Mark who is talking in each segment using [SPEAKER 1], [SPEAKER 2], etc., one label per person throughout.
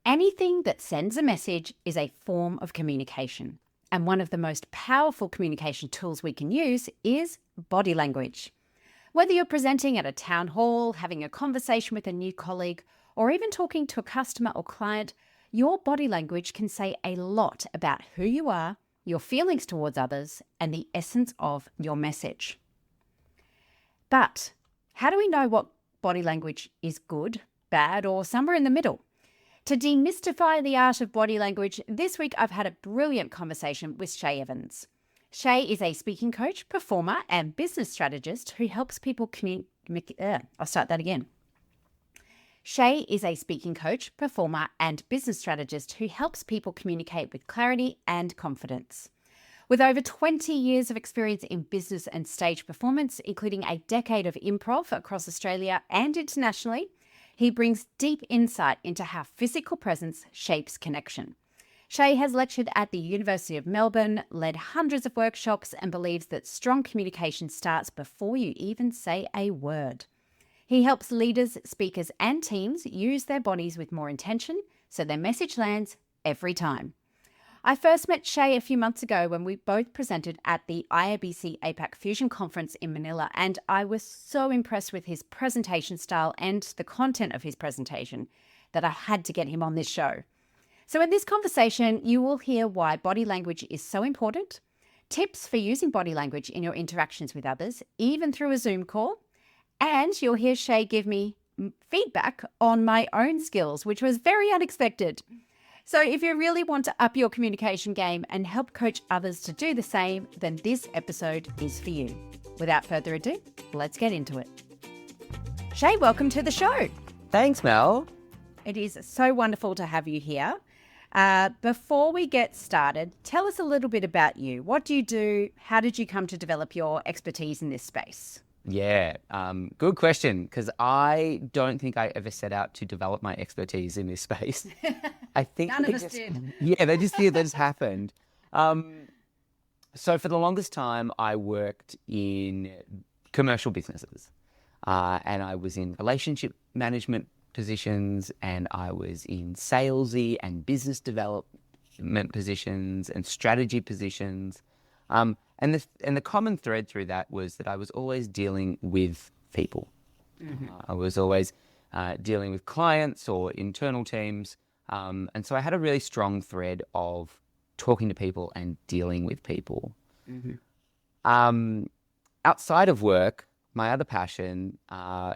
[SPEAKER 1] Anything that sends a message is a form of communication. And one of the most powerful communication tools we can use is body language. Whether you're presenting at a town hall, having a conversation with a new colleague, or even talking to a customer or client, your body language can say a lot about who you are, your feelings towards others, and the essence of your message. But how do we know what body language is good, bad, or somewhere in the middle? To demystify the art of body language, this week I've had a brilliant conversation with Shea Evans. Shea is a speaking coach, performer, and business strategist who helps people Shea is a speaking coach, performer, and business strategist who helps people communicate with clarity and confidence. With over 20 years of experience in business and stage performance, including a decade of improv across Australia and internationally, he brings deep insight into how physical presence shapes connection. Shea has lectured at the University of Melbourne, led hundreds of workshops, and believes that strong communication starts before you even say a word. He helps leaders, speakers, and teams use their bodies with more intention so their message lands every time. I first met Shea a few months ago when we both presented at the IABC APAC Fusion Conference in Manila, and I was so impressed with his presentation style and the content of his presentation that I had to get him on this show. So in this conversation, you will hear why body language is so important, tips for using body language in your interactions with others, even through a Zoom call, and you'll hear Shea give me feedback on my own skills, which was very unexpected. So if you really want to up your communication game and help coach others to do the same, then this episode is for you. Without further ado, let's get into it. Shea, welcome to the show.
[SPEAKER 2] Thanks, Mel.
[SPEAKER 1] It is so wonderful to have you here. Before we get started, tell us a little bit about you. What do you do? How did you come to develop your expertise in this space?
[SPEAKER 2] Yeah, good question, because I don't think I ever set out to develop my expertise in this space. I think
[SPEAKER 1] None of us did.
[SPEAKER 2] Yeah, they just happened. So for the longest time, I worked in commercial businesses, and I was in relationship management positions, and I was in salesy and business development positions and strategy positions. And the common thread through that was that I was always dealing with people. Mm-hmm. I was always dealing with clients or internal teams. And so I had a really strong thread of talking to people and dealing with people. Mm-hmm. Outside of work, my other passion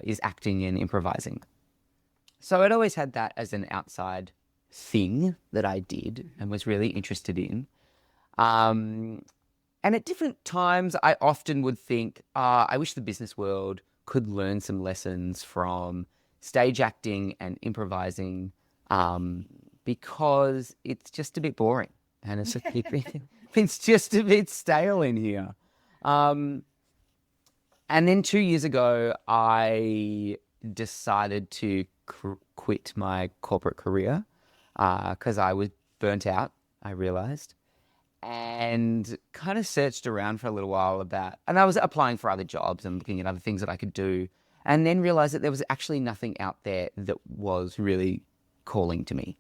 [SPEAKER 2] is acting and improvising. So I'd always had that as an outside thing that I did and was really interested in. And at different times, I often would think, I wish the business world could learn some lessons from stage acting and improvising, because it's just a bit boring and it's just a bit stale in here. And then 2 years ago, I decided to quit my corporate career because I was burnt out, I realized. And kind of searched around for a little while and I was applying for other jobs and looking at other things that I could do, and then realized that there was actually nothing out there that was really calling to me.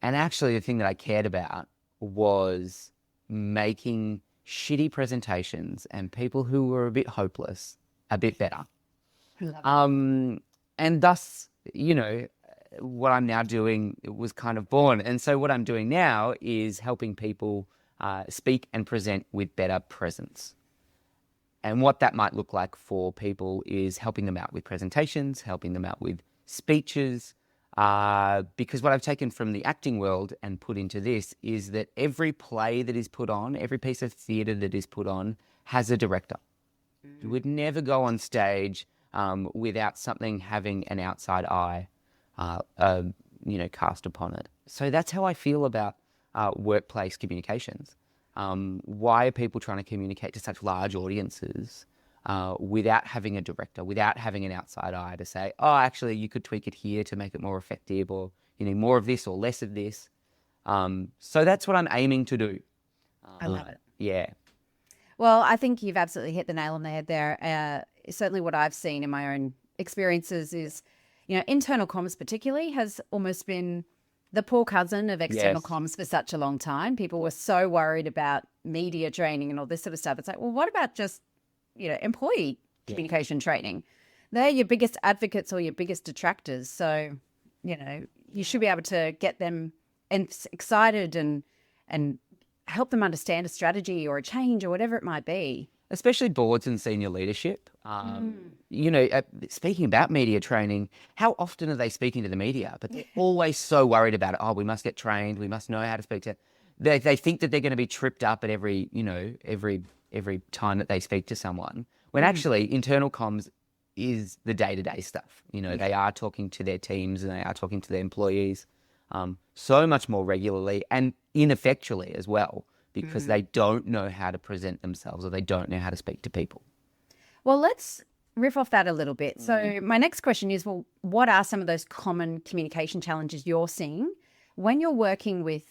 [SPEAKER 2] And actually the thing that I cared about was making shitty presentations and people who were a bit hopeless a bit better. And thus, what I'm now doing was kind of born. And so what I'm doing now is helping people speak and present with better presence. And what that might look like for people is helping them out with presentations, helping them out with speeches, because what I've taken from the acting world and put into this is that every play that is put on, every piece of theatre that is put on has a director. You would never go on stage without something having an outside eye cast upon it. So that's how I feel about workplace communications. Why are people trying to communicate to such large audiences without having a director, without having an outside eye to say, oh, actually, you could tweak it here to make it more effective, or more of this or less of this. So that's what I'm aiming to do.
[SPEAKER 1] I love it.
[SPEAKER 2] Yeah.
[SPEAKER 1] Well, I think you've absolutely hit the nail on the head there. Certainly what I've seen in my own experiences is, internal comms particularly has almost been the poor cousin of external
[SPEAKER 2] Yes.
[SPEAKER 1] comms for such a long time. People were so worried about media training and all this sort of stuff. It's like, well, what about just, employee communication training? They're your biggest advocates or your biggest detractors. So, you should be able to get them excited and help them understand a strategy or a change or whatever it might be.
[SPEAKER 2] Especially boards and senior leadership. Speaking about media training, how often are they speaking to the media? But they're always so worried about it. Oh, we must get trained. We must know how to speak to. They think that they're going to be tripped up at every time that they speak to someone. When actually internal comms is the day-to-day stuff. They are talking to their teams and they are talking to their employees so much more regularly and ineffectually as well, because they don't know how to present themselves or they don't know how to speak to people.
[SPEAKER 1] Well, let's riff off that a little bit. So my next question is, well, what are some of those common communication challenges you're seeing when you're working with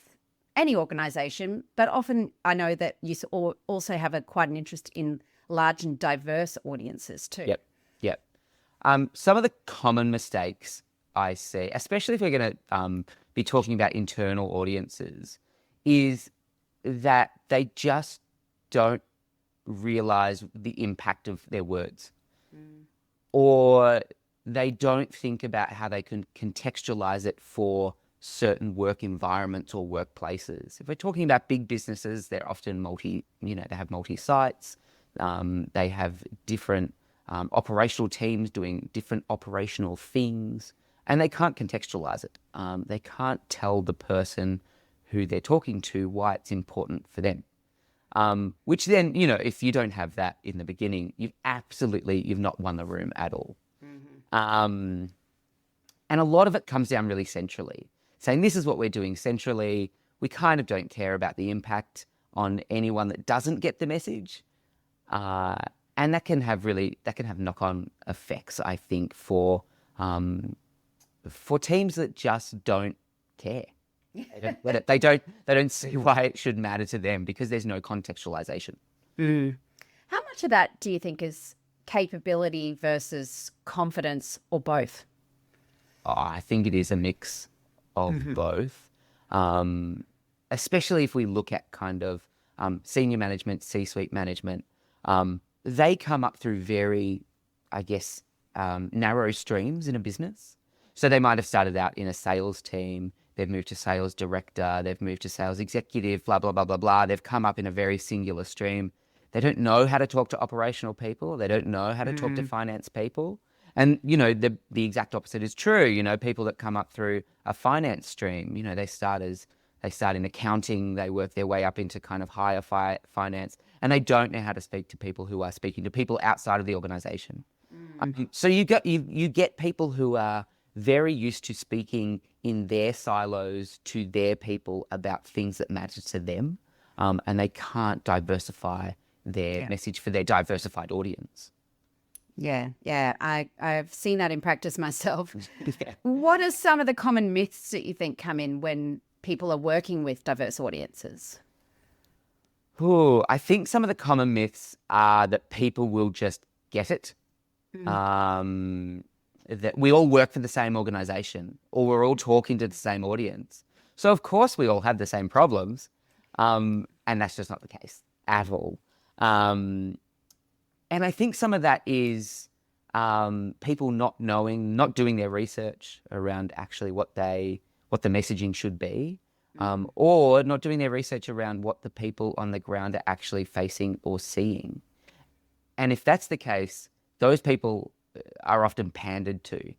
[SPEAKER 1] any organization? But often I know that you also have quite an interest in large and diverse audiences too.
[SPEAKER 2] Yep. Some of the common mistakes I see, especially if we're going to be talking about internal audiences, is that they just don't realize the impact of their words, or they don't think about how they can contextualize it for certain work environments or workplaces. If we're talking about big businesses, they're often they have multi-sites, they have different operational teams doing different operational things, and they can't contextualize it. They can't tell the person who they're talking to why it's important for them. Which then, if you don't have that in the beginning, you've not won the room at all. And a lot of it comes down really centrally, saying this is what we're doing centrally. We kind of don't care about the impact on anyone that doesn't get the message. And that can have knock-on effects, I think, for teams that just don't care. They don't see why it should matter to them because there's no contextualization.
[SPEAKER 1] How much of that do you think is capability versus confidence, or both?
[SPEAKER 2] Oh, I think it is a mix of both, especially if we look at kind of senior management, C-suite management. They come up through very, narrow streams in a business. So they might have started out in a sales team. They've moved to sales director. They've moved to sales executive, blah, blah, blah, blah, blah. They've come up in a very singular stream. They don't know how to talk to operational people. They don't know how to talk to finance people. And, the exact opposite is true. People that come up through a finance stream, they start in accounting, they work their way up into kind of higher finance, and they don't know how to speak to people who are speaking to people outside of the organization. So you get people who are very used to speaking in their silos to their people about things that matter to them, and they can't diversify their message for their diversified audience.
[SPEAKER 1] Yeah. I've seen that in practice myself. What are some of the common myths that you think come in when people are working with diverse audiences?
[SPEAKER 2] I think some of the common myths are that people will just get it. That we all work for the same organization, or we're all talking to the same audience. So of course we all have the same problems. And that's just not the case at all. And I think some of that is people not doing their research around actually what the messaging should be, or not doing their research around what the people on the ground are actually facing or seeing. And if that's the case, those people are often pandered to,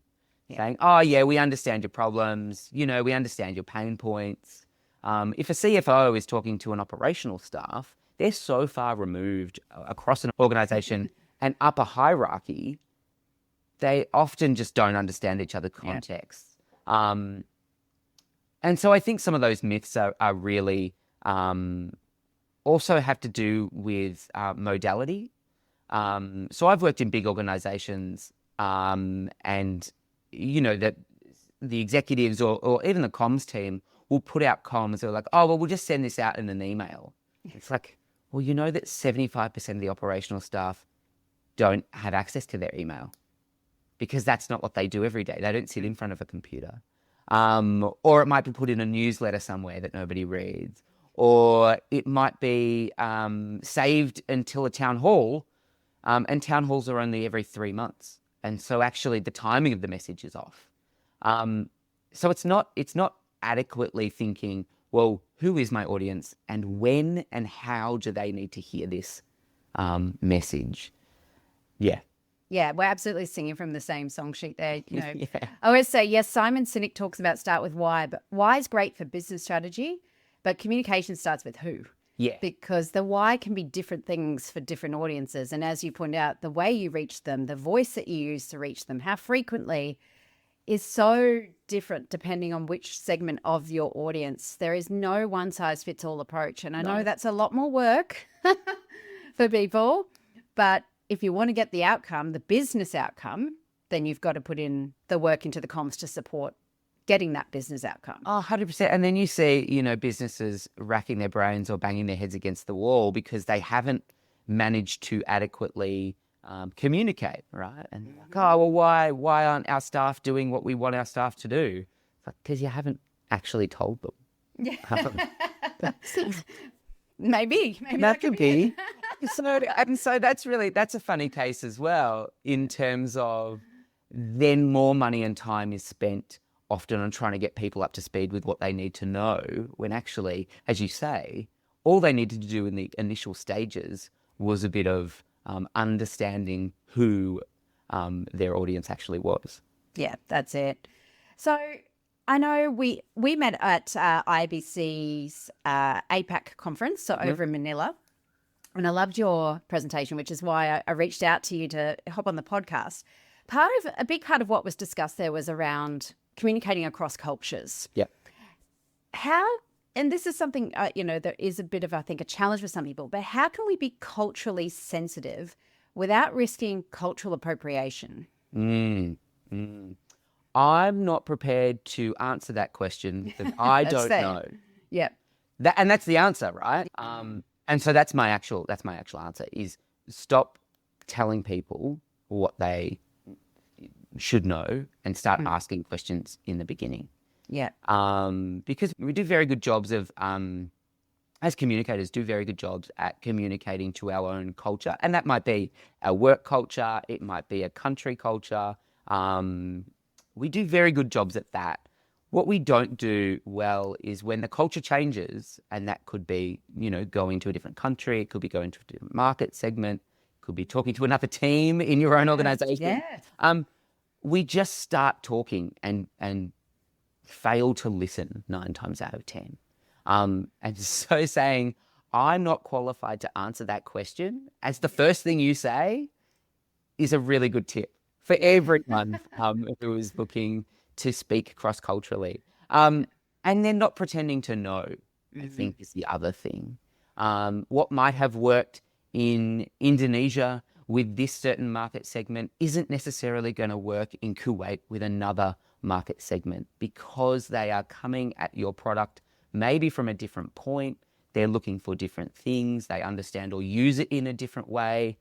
[SPEAKER 2] saying, oh yeah, we understand your problems, we understand your pain points. If a CFO is talking to an operational staff, they're so far removed across an organization and up a hierarchy, they often just don't understand each other's contexts. And so I think some of those myths are really also have to do with modality. So I've worked in big organizations, and that the executives or even the comms team will put out comms. They're like, oh, well, we'll just send this out in an email. It's like, well, that 75% of the operational staff don't have access to their email because that's not what they do every day. They don't sit in front of a computer. Or it might be put in a newsletter somewhere that nobody reads. Or it might be saved until a town hall, and town halls are only every 3 months. And so actually the timing of the message is off. So it's not adequately thinking, well, who is my audience and when and how do they need to hear this message? Yeah.
[SPEAKER 1] Yeah, we're absolutely singing from the same song sheet there.
[SPEAKER 2] Yeah.
[SPEAKER 1] I always say, yes, Simon Sinek talks about start with why, but why is great for business strategy, but communication starts with who.
[SPEAKER 2] Yeah.
[SPEAKER 1] Because the why can be different things for different audiences. And as you point out, the way you reach them, the voice that you use to reach them, how frequently is so different depending on which segment of your audience. There is no one size fits all approach. And I know that's a lot more work for people, but if you want to get the outcome, the business outcome, then you've got to put in the work into the comms to support getting that business outcome.
[SPEAKER 2] Oh, 100%. And then you see, businesses racking their brains or banging their heads against the wall because they haven't managed to adequately communicate, right? And they're like, oh, well, why aren't our staff doing what we want our staff to do? It's like, because you haven't actually told them.
[SPEAKER 1] Yeah. Maybe
[SPEAKER 2] that could be. So that's a funny case as well, in terms of then more money and time is spent often on trying to get people up to speed with what they need to know, when actually, as you say, all they needed to do in the initial stages was a bit of understanding who their audience actually was.
[SPEAKER 1] Yeah, that's it. So I know we met at IBC's APAC conference, so over in Manila, and I loved your presentation, which is why I reached out to you to hop on the podcast. A big part of what was discussed there was around communicating across cultures.
[SPEAKER 2] Yeah.
[SPEAKER 1] And this is something, there is a bit of, I think, a challenge for some people, but how can we be culturally sensitive without risking cultural appropriation?
[SPEAKER 2] I'm not prepared to answer that question. I don't know.
[SPEAKER 1] Yeah.
[SPEAKER 2] And that's the answer, right? And so that's my actual answer is stop telling people what they should know and start asking questions in the beginning.
[SPEAKER 1] Yeah.
[SPEAKER 2] Because we do very good jobs of, as communicators, do very good jobs at communicating to our own culture. And that might be our work culture. It might be a country culture. We do very good jobs at that. What we don't do well is when the culture changes, and that could be, going to a different country. It could be going to a different market segment. It could be talking to another team in your own organization.
[SPEAKER 1] Yeah.
[SPEAKER 2] We just start talking and fail to listen 9 times out of 10. And so saying, I'm not qualified to answer that question as the first thing you say is a really good tip for everyone who is looking to speak cross-culturally. And then not pretending to know, I think, is the other thing. What might have worked in Indonesia with this certain market segment isn't necessarily going to work in Kuwait with another market segment, because they are coming at your product maybe from a different point. They're looking for different things. They understand or use it in a different way.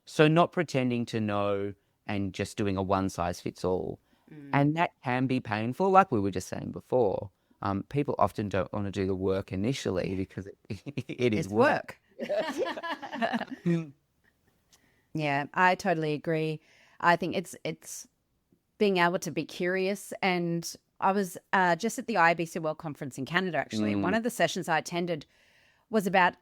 [SPEAKER 2] So not pretending to know and just doing a one-size-fits-all. And that can be painful, like we were just saying before. People often don't want to do the work initially because it is work.
[SPEAKER 1] Yeah, I totally agree. I think it's being able to be curious. And I was just at the IBC World Conference in Canada, actually. And one of the sessions I attended was about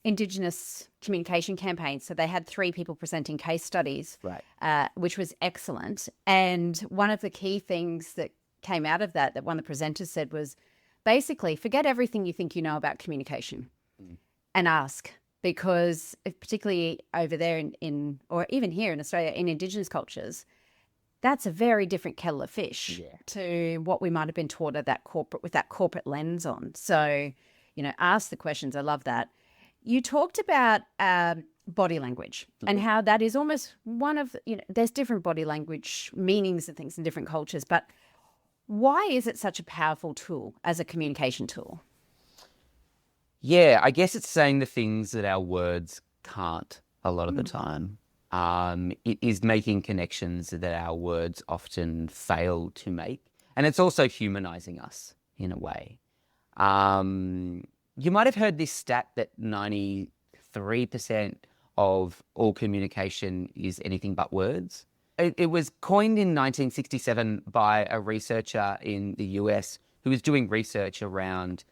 [SPEAKER 1] Indigenous communication campaigns. So they had 3 people presenting case studies,
[SPEAKER 2] right,
[SPEAKER 1] which was excellent. And one of the key things that came out of that one of the presenters said was basically forget everything you think you know about communication and ask. Because particularly over there in or even here in Australia, in Indigenous cultures, that's a very different kettle of fish to what we might have been taught at that corporate lens on. So, ask the questions. I love that. You talked about body language and how that is almost one of, there's different body language meanings and things in different cultures, but why is it such a powerful tool as a communication tool?
[SPEAKER 2] Yeah, I guess it's saying the things that our words can't a lot of the time. It is making connections that our words often fail to make. And it's also humanizing us in a way. You might have heard this stat that 93% of all communication is anything but words. It was coined in 1967 by a researcher in the US who was doing research around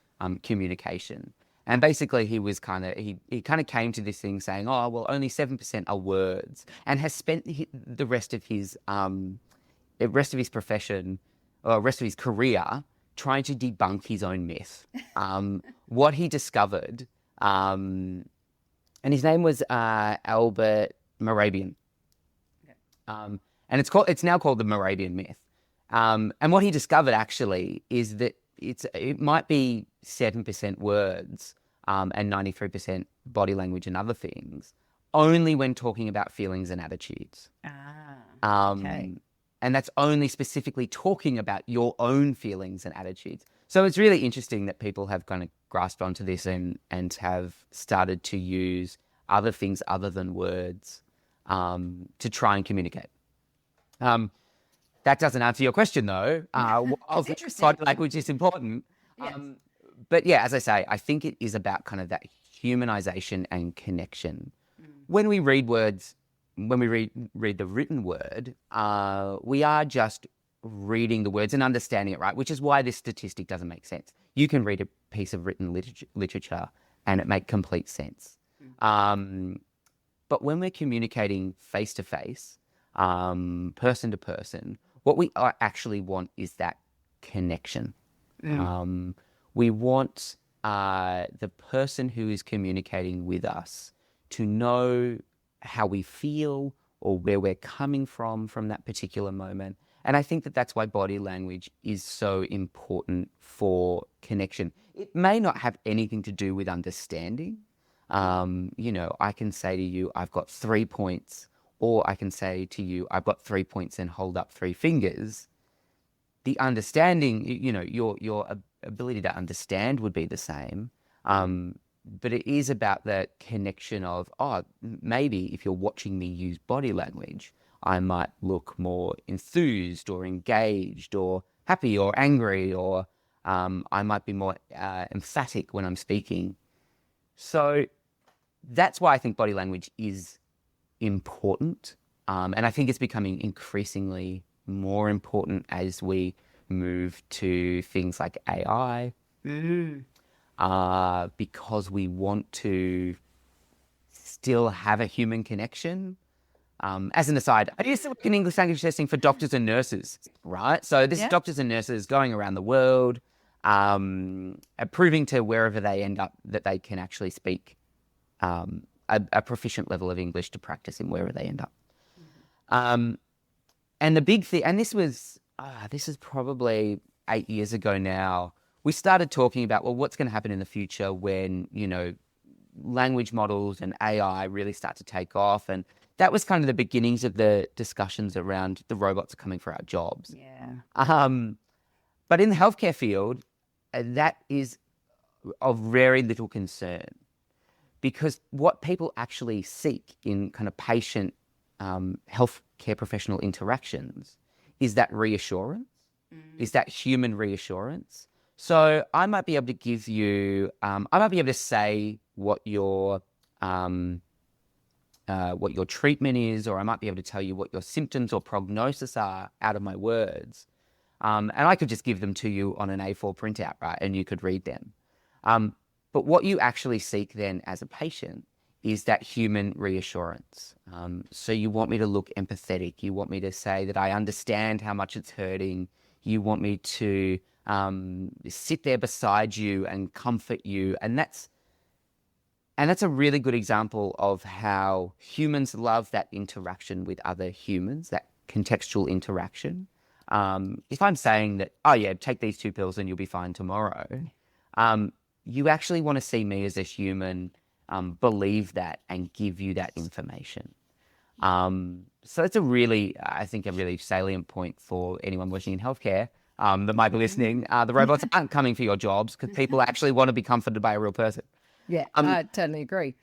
[SPEAKER 2] communication. And basically he kind of came to this thing saying, oh, well, only 7% are words, and has spent the rest of his profession, or rest of his career, trying to debunk his own myth. What he discovered, and his name was Albert Morabian. And it's now called the Morabian myth. And what he discovered actually is that it might be 7% words and 93% body language and other things, only when talking about feelings and attitudes. Okay. And that's only specifically talking about your own feelings and attitudes. So it's really interesting that people have kind of grasped onto this and have started to use other things other than words to try and communicate. That doesn't answer your question, though. Body language is important. Yes. But yeah, as I say, I think it is about kind of that humanization and connection. When we read words, when we read the written word, we are just reading the words and understanding it, right? Which is why this statistic doesn't make sense. You can read a piece of written literature and it make complete sense. But when we're communicating face-to-face, person to person, what we actually want is that connection. We want the person who is communicating with us to know how we feel or where we're coming from that particular moment. And I think that that's why body language is so important for connection. It may not have anything to do with understanding. I can say to you, I've got 3 points, or I can say to you, I've got 3 points and hold up 3 fingers. The understanding, your ability to understand would be the same. But it is about the connection of, maybe if you're watching me use body language, I might look more enthused or engaged or happy or angry, or I might be more emphatic when I'm speaking. So that's why I think body language is important. And I think it's becoming increasingly more important as we move to things like AI, because we want to still have a human connection. As an aside, I used to work in English language testing for doctors and nurses, right? So this is doctors and nurses going around the world, proving to wherever they end up that they can actually speak a proficient level of English to practice in wherever they end up. And the big thing, and this is probably 8 years ago now, we started talking about, well, what's going to happen in the future when, language models and AI really start to take off. And that was kind of the beginnings of the discussions around the robots are coming for our jobs. Yeah. But in the healthcare field, that is of very little concern, because what people actually seek in kind of patient healthcare professional interactions is that reassurance, is that human reassurance. So I might be able to give you, I might be able to say what your treatment is, or I might be able to tell you what your symptoms or prognosis are out of my words. And I could just give them to you on an A4 printout, right? And you could read them. But what you actually seek then as a patient is that human reassurance. So you want me to look empathetic. You want me to say that I understand how much it's hurting. You want me to sit there beside you and comfort you. And that's a really good example of how humans love that interaction with other humans, that contextual interaction. If I'm saying that, oh yeah, take these 2 pills and you'll be fine tomorrow, you actually want to see me as a human, believe that and give you that information. So it's I think a really salient point for anyone working in healthcare that might be listening. The robots aren't coming for your jobs, because people actually want to be comforted by a real person.
[SPEAKER 1] Yeah, I totally agree.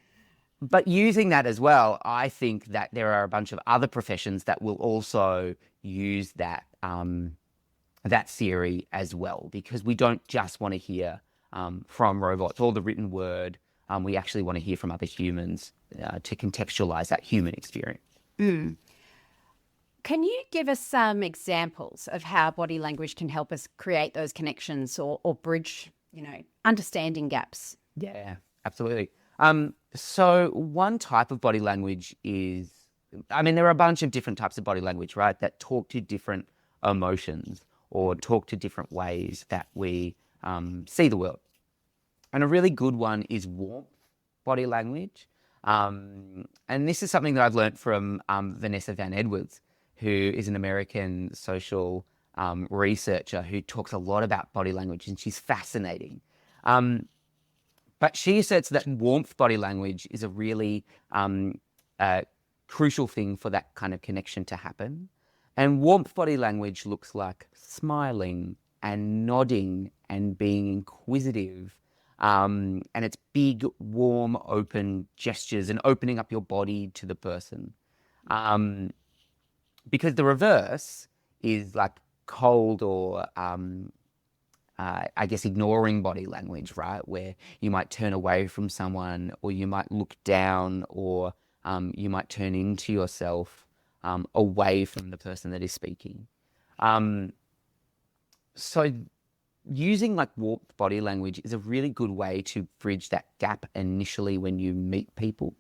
[SPEAKER 2] But using that as well, I think that there are a bunch of other professions that will also use that that theory as well, because we don't just want to hear from robots or the written word. We actually want to hear from other humans to contextualize that human experience.
[SPEAKER 1] Can you give us some examples of how body language can help us create those connections or bridge, understanding gaps?
[SPEAKER 2] Yeah, absolutely. So one type of body language is, there are a bunch of different types of body language, right, that talk to different emotions or talk to different ways that we see the world. And a really good one is warmth body language. And this is something that I've learned from Vanessa Van Edwards, who is an American social researcher who talks a lot about body language, and she's fascinating. But she asserts that warmth body language is a really crucial thing for that kind of connection to happen. And warmth body language looks like smiling and nodding and being inquisitive. And it's big, warm, open gestures and opening up your body to the person. Because the reverse is like cold or ignoring body language, right? Where you might turn away from someone, or you might look down, or you might turn into yourself away from the person that is speaking. So using like warmth body language is a really good way to bridge that gap initially when you meet people,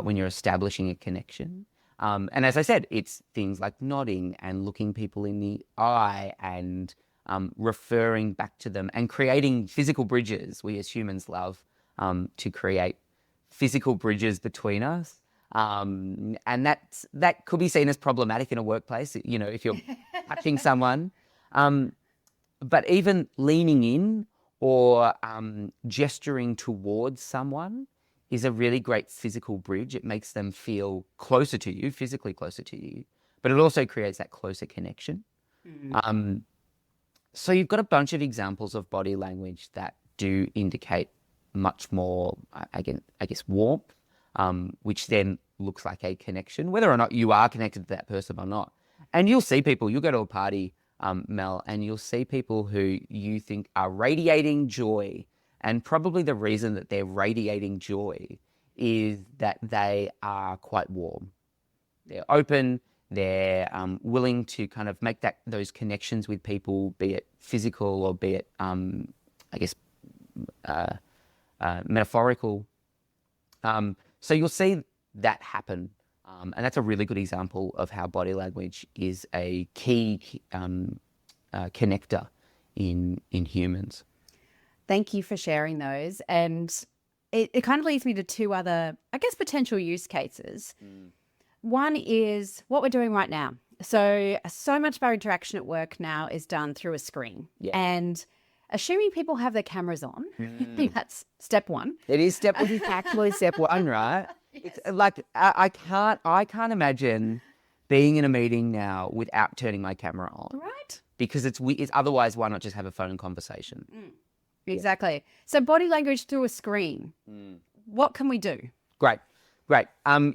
[SPEAKER 2] when you're establishing a connection. And as I said, it's things like nodding and looking people in the eye and referring back to them and creating physical bridges. We as humans love to create physical bridges between us. And that could be seen as problematic in a workplace, if you're touching someone. But even leaning in or gesturing towards someone is a really great physical bridge. It makes them feel closer to you, physically closer to you, but it also creates that closer connection. So you've got a bunch of examples of body language that do indicate much more, I guess, warmth, which then looks like a connection, whether or not you are connected to that person or not. And you'll go to a party, Mel, and you'll see people who you think are radiating joy. And probably the reason that they're radiating joy is that they are quite warm. They're open. They're willing to kind of make those connections with people, be it physical or be it, metaphorical. So you'll see that happen. And that's a really good example of how body language is a key connector in humans.
[SPEAKER 1] Thank you for sharing those. And it kind of leads me to two other, potential use cases. One is what we're doing right now. So much of our interaction at work now is done through a screen. Yeah. And assuming people have their cameras on, that's step one.
[SPEAKER 2] It is actually step one, right? Yes. It's like, I can't imagine being in a meeting now without turning my camera on.
[SPEAKER 1] Right.
[SPEAKER 2] Because it's otherwise, why not just have a phone conversation?
[SPEAKER 1] Exactly. Yeah. So body language through a screen. What can we do? Great.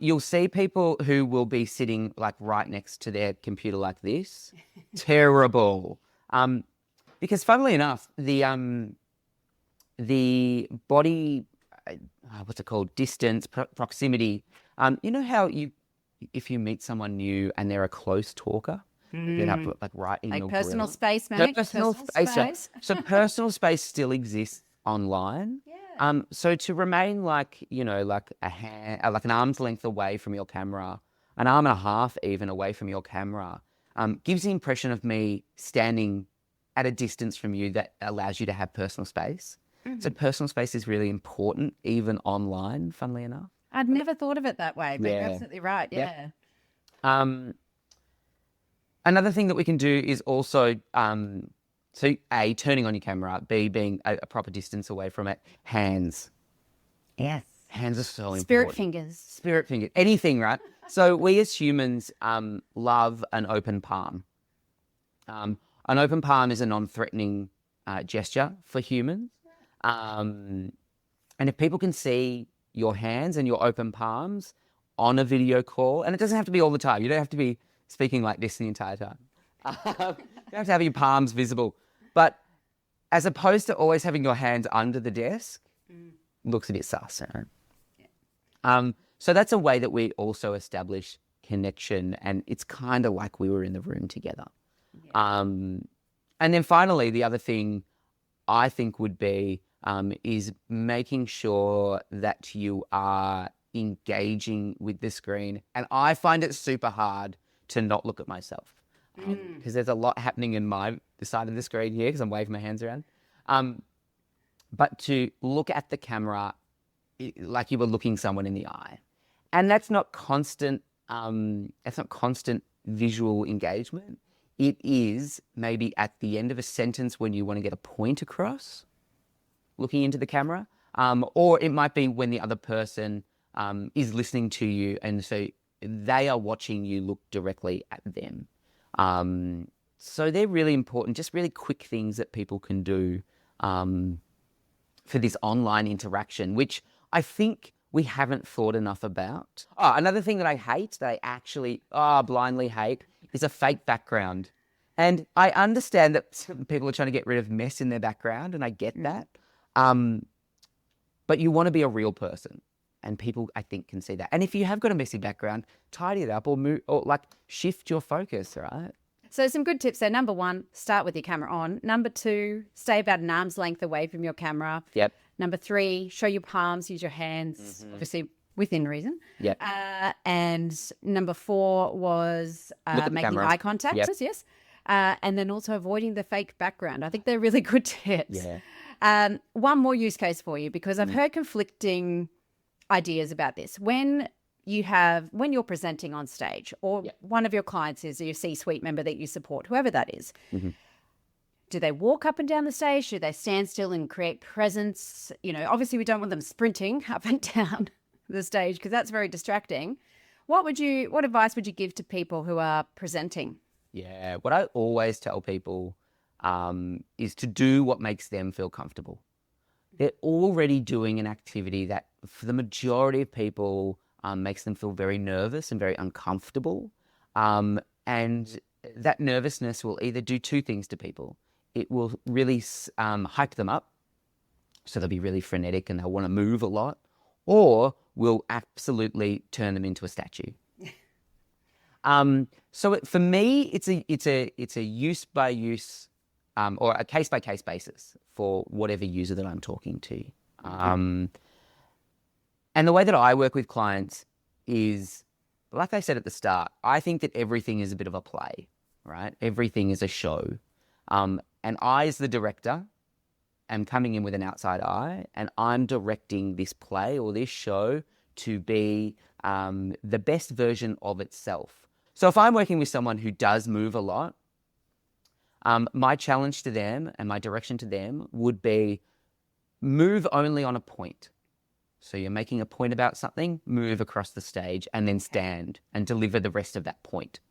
[SPEAKER 2] You'll see people who will be sitting like right next to their computer like this. Terrible. Because funnily enough, the body, what's it called? Distance, proximity. You know how if you meet someone new and they're a close talker, you end up like right in your
[SPEAKER 1] personal
[SPEAKER 2] grill.
[SPEAKER 1] space, mate.
[SPEAKER 2] Personal space. So personal space still exists online. Yeah. So to remain like a hand, like an arm's length away from your camera, an arm and a half even away from your camera, gives the impression of me standing at a distance from you that allows you to have personal space. So personal space is really important, even online, funnily enough.
[SPEAKER 1] I'd never thought of it that way, but you're absolutely right. Yeah.
[SPEAKER 2] Another thing that we can do is also, so A, turning on your camera, B, being a proper distance away from it, hands.
[SPEAKER 1] Yes.
[SPEAKER 2] Hands are so important.
[SPEAKER 1] Spirit fingers.
[SPEAKER 2] Anything, right? So we as humans love an open palm. An open palm is a non-threatening gesture for humans. And if people can see your hands and your open palms on a video call, and it doesn't have to be all the time. You don't have to be speaking like this the entire time. You have to have your palms visible. But as opposed to always having your hands under the desk, looks a bit sus. Right? So that's a way that we also establish connection, and it's kind of like we were in the room together. Yeah. And then finally, the other thing I think would be is making sure that you are engaging with the screen. And I find it super hard to not look at myself because there's a lot happening in the side of the screen here because I'm waving my hands around. But to look at the camera like you were looking someone in the eye. And that's not constant visual engagement. It is maybe at the end of a sentence when you want to get a point across, looking into the camera, or it might be when the other person is listening to you, and so they are watching you look directly at them. So they're really important, just really quick things that people can do for this online interaction, which I think we haven't thought enough about. Oh, another thing that I hate, that I actually blindly hate, is a fake background. And I understand that people are trying to get rid of mess in their background, and I get that. But you want to be a real person, and people, I think, can see that. And if you have got a messy background, tidy it up or move, or like shift your focus, right?
[SPEAKER 1] So some good tips there. Number 1, start with your camera on. Number 2, stay about an arm's length away from your camera.
[SPEAKER 2] Yep.
[SPEAKER 1] Number 3, show your palms, use your hands, obviously within reason.
[SPEAKER 2] Yep.
[SPEAKER 1] And number 4 was making eye contact.
[SPEAKER 2] Yep.
[SPEAKER 1] Yes. And then also avoiding the fake background. I think they're really good tips.
[SPEAKER 2] Yeah.
[SPEAKER 1] One more use case for you, because I've heard conflicting ideas about this. When you're presenting on stage, or one of your clients is your C-suite member that you support, whoever that is, do they walk up and down the stage? Do they stand still and create presence? You know, obviously we don't want them sprinting up and down the stage because that's very distracting. What advice would you give to people who are presenting?
[SPEAKER 2] Yeah, what I always tell people is to do what makes them feel comfortable. They're already doing an activity that, for the majority of people, makes them feel very nervous and very uncomfortable. And that nervousness will either do 2 things to people. It will really hype them up, so they'll be really frenetic and they'll want to move a lot, or will absolutely turn them into a statue. So for me, it's a use by use or a case by case basis for whatever user that I'm talking to. And the way that I work with clients is, like I said at the start, I think that everything is a bit of a play, right? Everything is a show. And I, as the director, am coming in with an outside eye, and I'm directing this play or this show to be the best version of itself. So if I'm working with someone who does move a lot, my challenge to them and my direction to them would be move only on a point. So you're making a point about something, move across the stage and then stand and deliver the rest of that point.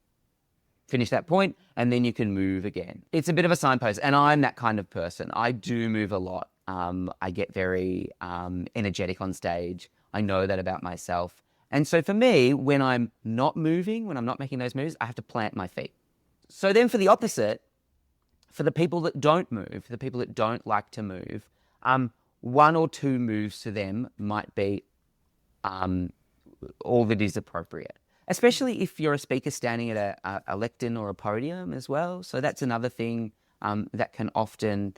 [SPEAKER 2] Finish that point and then you can move again. It's a bit of a signpost, and I'm that kind of person. I do move a lot. I get very energetic on stage. I know that about myself. And so for me, when I'm not moving, when I'm not making those moves, I have to plant my feet. So then for the opposite, for the people that don't move, for the people that don't like to move, 1 or 2 moves to them might be all that is appropriate, especially if you're a speaker standing at a lectern or a podium as well. So that's another thing that can often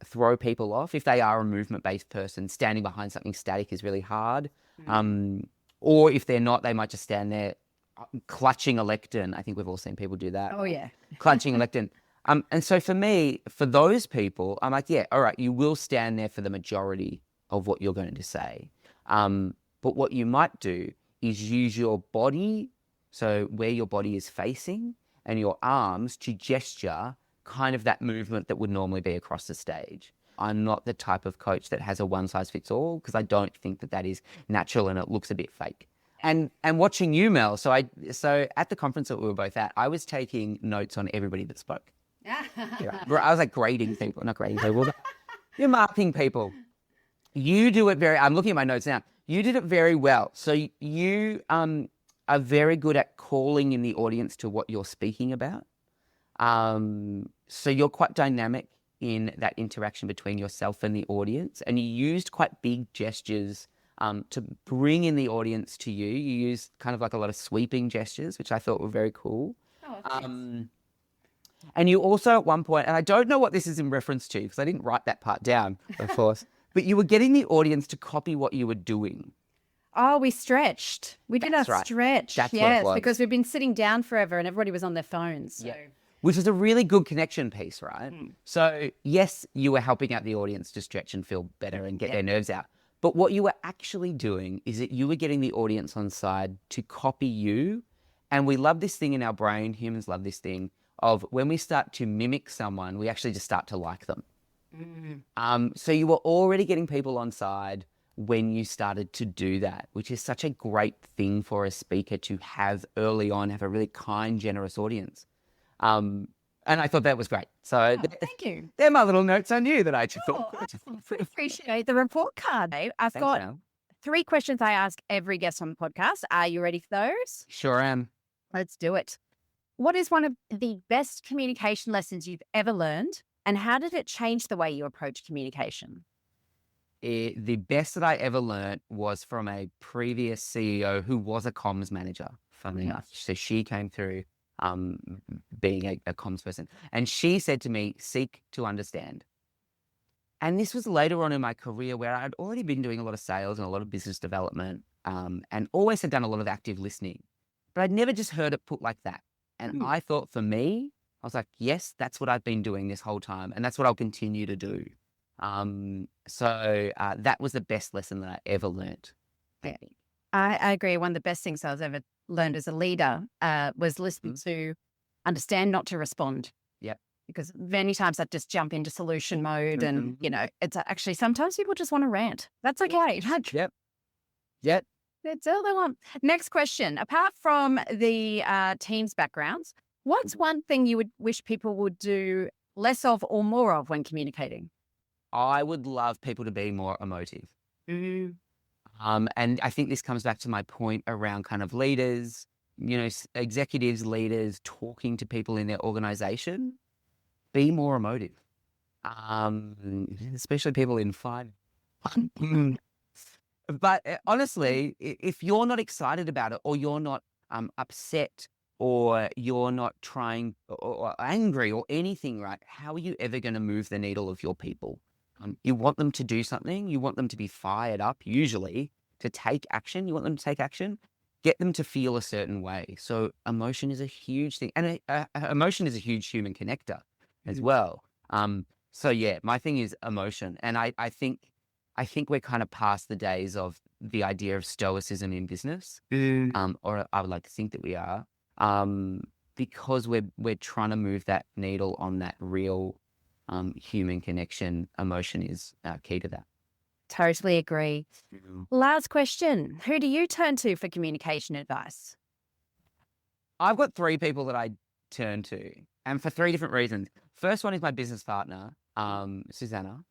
[SPEAKER 2] throw people off. If they are a movement-based person, standing behind something static is really hard. Or if they're not, they might just stand there clutching a lectern. I think we've all seen people do that.
[SPEAKER 1] Oh, yeah.
[SPEAKER 2] Clutching a lectern. And so for me, for those people, I'm like, yeah, all right, you will stand there for the majority of what you're going to say. But what you might do is use your body, so where your body is facing, and your arms to gesture kind of that movement that would normally be across the stage. I'm not the type of coach that has a one-size-fits-all, because I don't think that is natural and it looks a bit fake. And watching you, Mel, so at the conference that we were both at, I was taking notes on everybody that spoke. I was like grading people, not grading people, but you're marking people. You do it I'm looking at my notes now. You did it very well. So you are very good at calling in the audience to what you're speaking about. So you're quite dynamic in that interaction between yourself and the audience, and you used quite big gestures to bring in the audience to you. You used kind of like a lot of sweeping gestures, which I thought were very cool.
[SPEAKER 1] Oh, thanks.
[SPEAKER 2] And you also at one point, and I don't know what this is in reference to because I didn't write that part down, of course, but you were getting the audience to copy what you were doing.
[SPEAKER 1] Oh, we stretched. We did
[SPEAKER 2] That's
[SPEAKER 1] our
[SPEAKER 2] right.
[SPEAKER 1] stretch.
[SPEAKER 2] That's what it
[SPEAKER 1] yes,
[SPEAKER 2] was.
[SPEAKER 1] because we've been sitting down forever and everybody was on their phones. So.
[SPEAKER 2] Yeah. Which is a really good connection piece, right? So yes, you were helping out the audience to stretch and feel better and get their nerves out. But what you were actually doing is that you were getting the audience on side to copy you. And we love this thing in our brain, humans love this thing of when we start to mimic someone, we actually just start to like them. So you were already getting people on side when you started to do that, which is such a great thing for a speaker to have early on, have a really kind, generous audience. And I thought that was great. So
[SPEAKER 1] Thank you.
[SPEAKER 2] they're my little notes on you that I just
[SPEAKER 1] Oh,
[SPEAKER 2] thought.
[SPEAKER 1] I appreciate the report card. I've
[SPEAKER 2] Thanks,
[SPEAKER 1] got
[SPEAKER 2] Mel.
[SPEAKER 1] 3 questions I ask every guest on the podcast. Are you ready for those?
[SPEAKER 2] Sure am.
[SPEAKER 1] Let's do it. What is one of the best communication lessons you've ever learned, and how did it change the way you approach communication?
[SPEAKER 2] The best that I ever learned was from a previous CEO who was a comms manager, funnily enough. So she came through being a comms person. And she said to me, seek to understand. And this was later on in my career where I'd already been doing a lot of sales and a lot of business development and always had done a lot of active listening. But I'd never just heard it put like that. And I thought for me, I was like, yes, that's what I've been doing this whole time. And that's what I'll continue to do. So that was the best lesson that I ever learned. I think.
[SPEAKER 1] I agree. One of the best things I was ever learned as a leader was listening to understand, not to respond.
[SPEAKER 2] Yep.
[SPEAKER 1] Because many times I just jump into solution mode and, it's actually sometimes people just want to rant. That's okay.
[SPEAKER 2] Yep. Yep.
[SPEAKER 1] That's all they want. Next question. Apart from the team's backgrounds, what's one thing you would wish people would do less of or more of when communicating?
[SPEAKER 2] I would love people to be more emotive. And I think this comes back to my point around kind of leaders, executives, leaders, talking to people in their organization, be more emotive, especially people in finance. But honestly, if you're not excited about it or you're not upset or you're not trying or angry or anything, right, how are you ever going to move the needle of your people? You want them to do something. You want them to be fired up, usually, to take action. You want them to take action. Get them to feel a certain way. So emotion is a huge thing. And emotion is a huge human connector as well. So, yeah, my thing is emotion. And I think we're kind of past the days of the idea of stoicism in business, or I would like to think that we are, because we're trying to move that needle on that real human connection. Emotion is key to that.
[SPEAKER 1] Totally agree. Last question. Who do you turn to for communication advice?
[SPEAKER 2] I've got 3 people that I turn to, and for 3 different reasons. First one is my business partner, Susanna,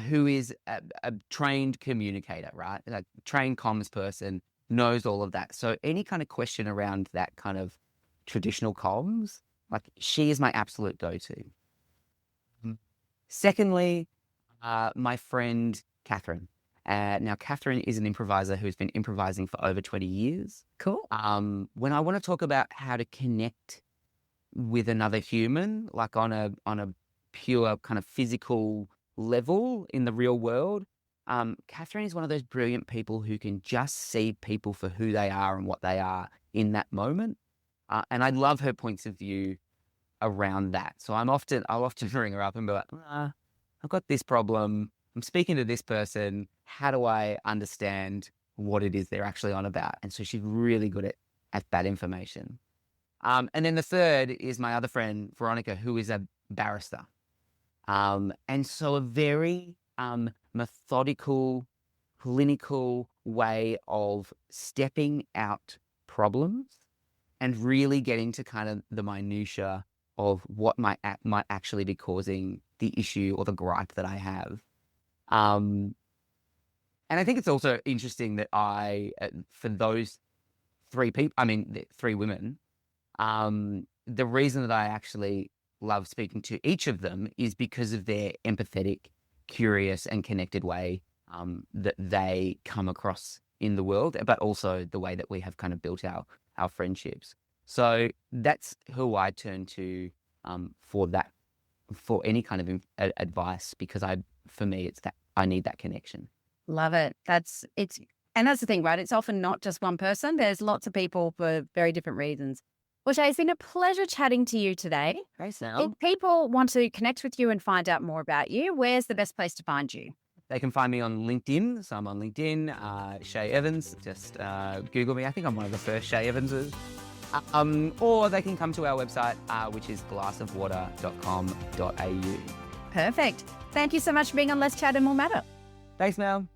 [SPEAKER 2] who is a trained communicator, right? A trained comms person, knows all of that. So any kind of question around that kind of traditional comms, like she is my absolute go-to. Secondly, my friend, Catherine. Now, Catherine is an improviser who's been improvising for over 20 years.
[SPEAKER 1] Cool.
[SPEAKER 2] When I want to talk about how to connect with another human, like on a pure kind of physical level in the real world, Catherine is one of those brilliant people who can just see people for who they are and what they are in that moment. And I love her points of view around that. So I'll often ring her up and be like, I've got this problem. I'm speaking to this person. How do I understand what it is they're actually on about? And so she's really good at that information. And then the third is my other friend, Veronica, who is a barrister. And so a very methodical, clinical way of stepping out problems and really getting to kind of the minutiae of what might actually be causing the issue or the gripe that I have. And I think it's also interesting that for those 3 people, the 3 women, the reason that I actually love speaking to each of them is because of their empathetic, curious, and connected way that they come across in the world, but also the way that we have kind of built our friendships. So that's who I turn to for any kind of advice, because for me, it's that I need that connection.
[SPEAKER 1] Love it. And that's the thing, right? It's often not just one person. There's lots of people for very different reasons. Well, Shay, it's been a pleasure chatting to you today.
[SPEAKER 2] Grace,
[SPEAKER 1] If people want to connect with you and find out more about you, where's the best place to find you?
[SPEAKER 2] they can find me on LinkedIn. So I'm on LinkedIn, Shea Evans. Just Google me. I think I'm one of the first Shea Evanses. Or they can come to our website, which is glassofwater.com.au.
[SPEAKER 1] Perfect. Thank you so much for being on Let's Chat and More Matter.
[SPEAKER 2] Thanks, Mel.